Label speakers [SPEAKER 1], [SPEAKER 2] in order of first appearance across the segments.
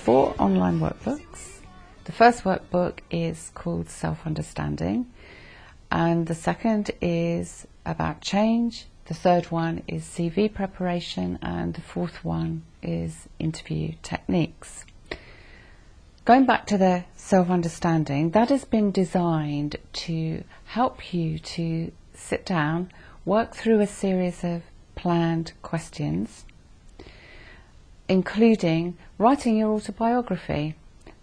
[SPEAKER 1] 4 online workbooks. The first workbook is called Self-Understanding, and the second is about change. The third one is CV preparation, and the fourth one is interview techniques. Going back to the self-understanding, that has been designed to help you to sit down, work through a series of planned questions, including writing your autobiography.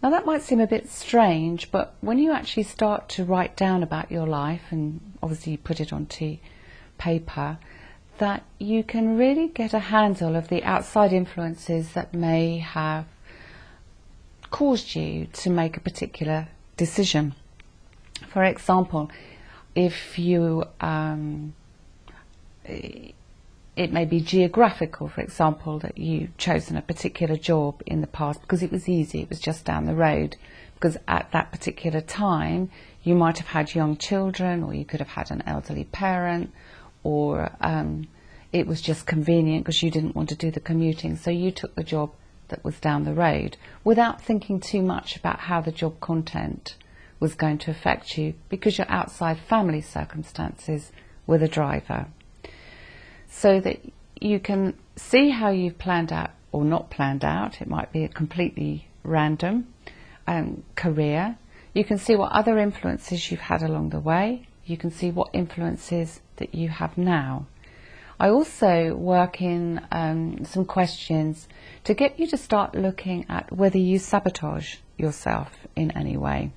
[SPEAKER 1] Now that might seem a bit strange, but when you actually start to write down about your life, and obviously you put it onto paper, that you can really get a handle of the outside influences that may have caused you to make a particular decision. For example, if you it may be geographical, for example, that you've chosen a particular job in the past because it was easy, it was just down the road, because at that particular time you might have had young children, or you could have had an elderly parent, or it was just convenient because you didn't want to do the commuting, so you took the job that was down the road without thinking too much about how the job content was going to affect you, because your outside family circumstances were the driver. So that you can see how you've planned out or not planned out. It might be a completely random career. You can see what other influences you've had along the way. You can see what influences that you have now. I also work in some questions to get you to start looking at whether you sabotage yourself in any way.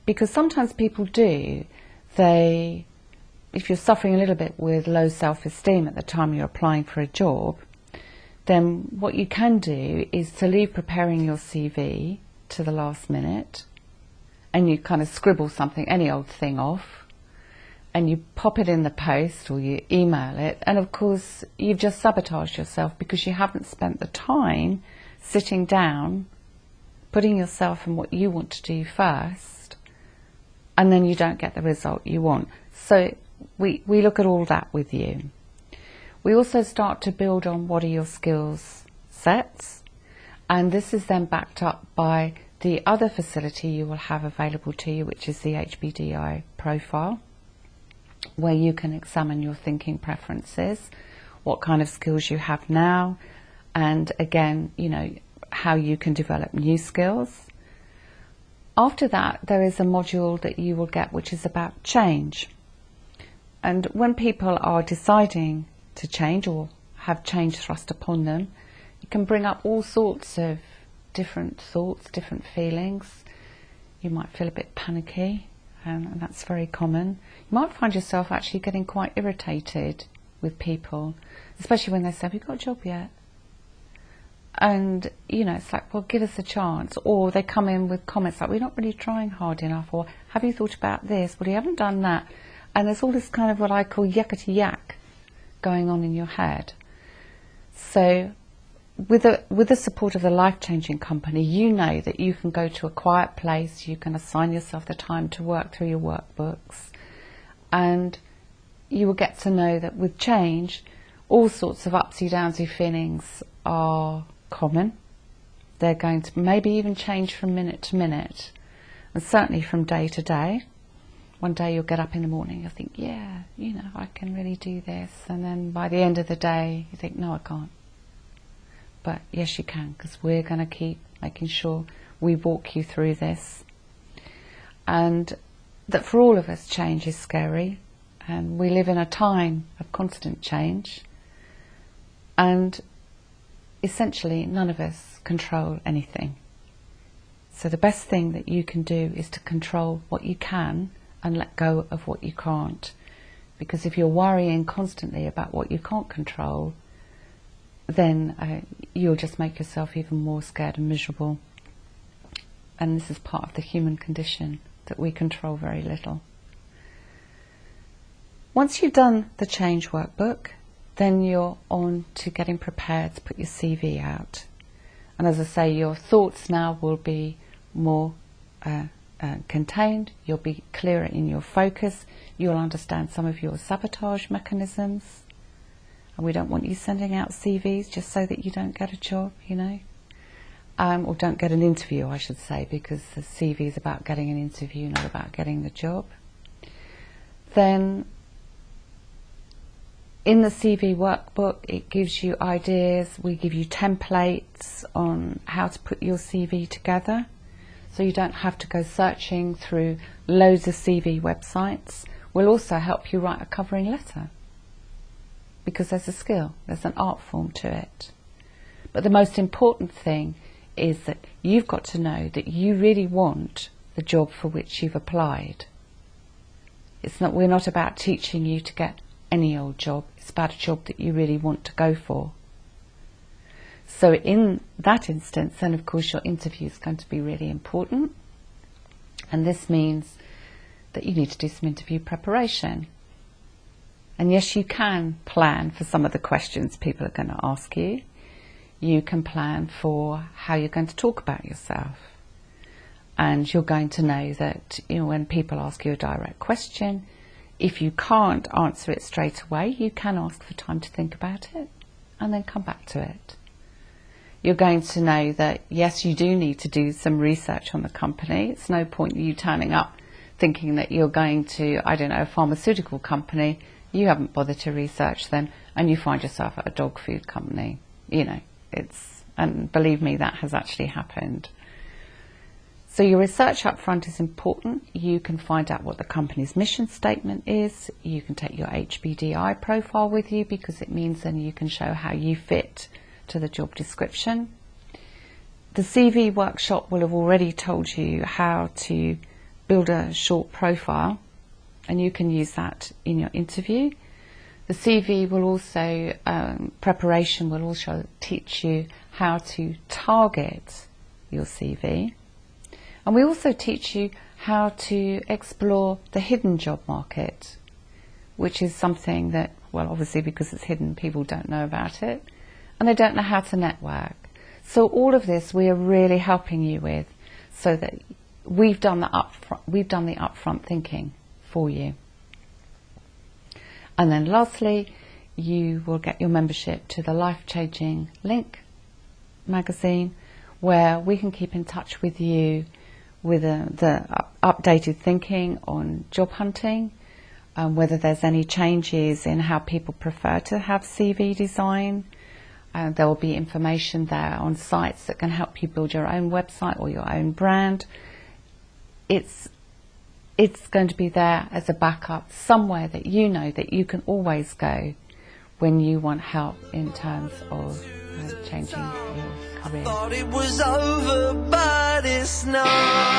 [SPEAKER 1] Because sometimes people do. If you're suffering a little bit with low self-esteem at the time you're applying for a job, then what you can do is to leave preparing your CV to the last minute, and you kind of scribble something, any old thing off, and you pop it in the post or you email it, and of course you've just sabotaged yourself because you haven't spent the time sitting down, putting yourself in what you want to do first, and then you don't get the result you want. So we look at all that with you. We also start to build on what are your skills sets, and this is then backed up by the other facility you will have available to you, which is the HBDI profile, where you can examine your thinking preferences, what kind of skills you have now, and again, you know, how you can develop new skills. After that, there is a module that you will get which is about change. And when people are deciding to change or have change thrust upon them, it can bring up all sorts of different thoughts, different feelings. You might feel a bit panicky, and that's very common. You might find yourself actually getting quite irritated with people, especially when they say, "Have you got a job yet?" And, you know, it's like, well, give us a chance. Or they come in with comments like, "We're not really trying hard enough," or "Have you thought about this?" "Well, you haven't done that." And there's all this kind of what I call yakety yak going on in your head. So with the support of the life-changing company, you know that you can go to a quiet place, you can assign yourself the time to work through your workbooks, and you will get to know that with change, all sorts of upsy downsy feelings are common. They're going to maybe even change from minute to minute, and certainly from day to day. One day you'll get up in the morning, you'll think, yeah, you know, I can really do this. And then by the end of the day, you think, no, I can't. But yes, you can, because we're going to keep making sure we walk you through this. And that for all of us, change is scary. And we live in a time of constant change. And essentially, none of us control anything. So the best thing that you can do is to control what you can and let go of what you can't. Because if you're worrying constantly about what you can't control, then you'll just make yourself even more scared and miserable. And this is part of the human condition, that we control very little. Once you've done the change workbook, then you're on to getting prepared to put your CV out. And as I say, your thoughts now will be more contained, you'll be clearer in your focus, you'll understand some of your sabotage mechanisms, and we don't want you sending out CVs just so that you don't get a job, you know. or don't get an interview, I should say, because the CV is about getting an interview, not about getting the job, then in the CV workbook it gives you ideas. We give you templates on how to put your CV together, so you don't have to go searching through loads of CV websites. We'll also help you write a covering letter, because there's a skill, there's an art form to it. But the most important thing is that you've got to know that you really want the job for which you've applied. We're not about teaching you to get any old job, it's about a job that you really want to go for. So in that instance, then of course your interview is going to be really important, and this means that you need to do some interview preparation. And yes, you can plan for some of the questions people are going to ask you. You can plan for how you're going to talk about yourself. And you're going to know that, when people ask you a direct question, if you can't answer it straight away, you can ask for time to think about it and then come back to it. You're going to know that, yes, you do need to do some research on the company. It's no point you turning up thinking that you're going to, a pharmaceutical company. You haven't bothered to research them, and you find yourself at a dog food company. And believe me, that has actually happened. So your research up front is important. You can find out what the company's mission statement is. You can take your HBDI profile with you, because it means then you can show how you fit to the job description. The CV workshop will have already told you how to build a short profile, and you can use that in your interview. The CV will also, preparation will also teach you how to target your CV. And we also teach you how to explore the hidden job market, which is something that, well, obviously because it's hidden, people don't know about it, and they don't know how to network. So all of this we are really helping you with, so that we've done the upfront thinking for you. And then lastly, you will get your membership to the Life Changing Link magazine, where we can keep in touch with you with the updated thinking on job hunting, whether there's any changes in how people prefer to have CV design. There will be information there on sites that can help you build your own website or your own brand. It's going to be there as a backup, somewhere that you know that you can always go when you want help in terms of changing your career.
[SPEAKER 2] Thought it was over, but it's not.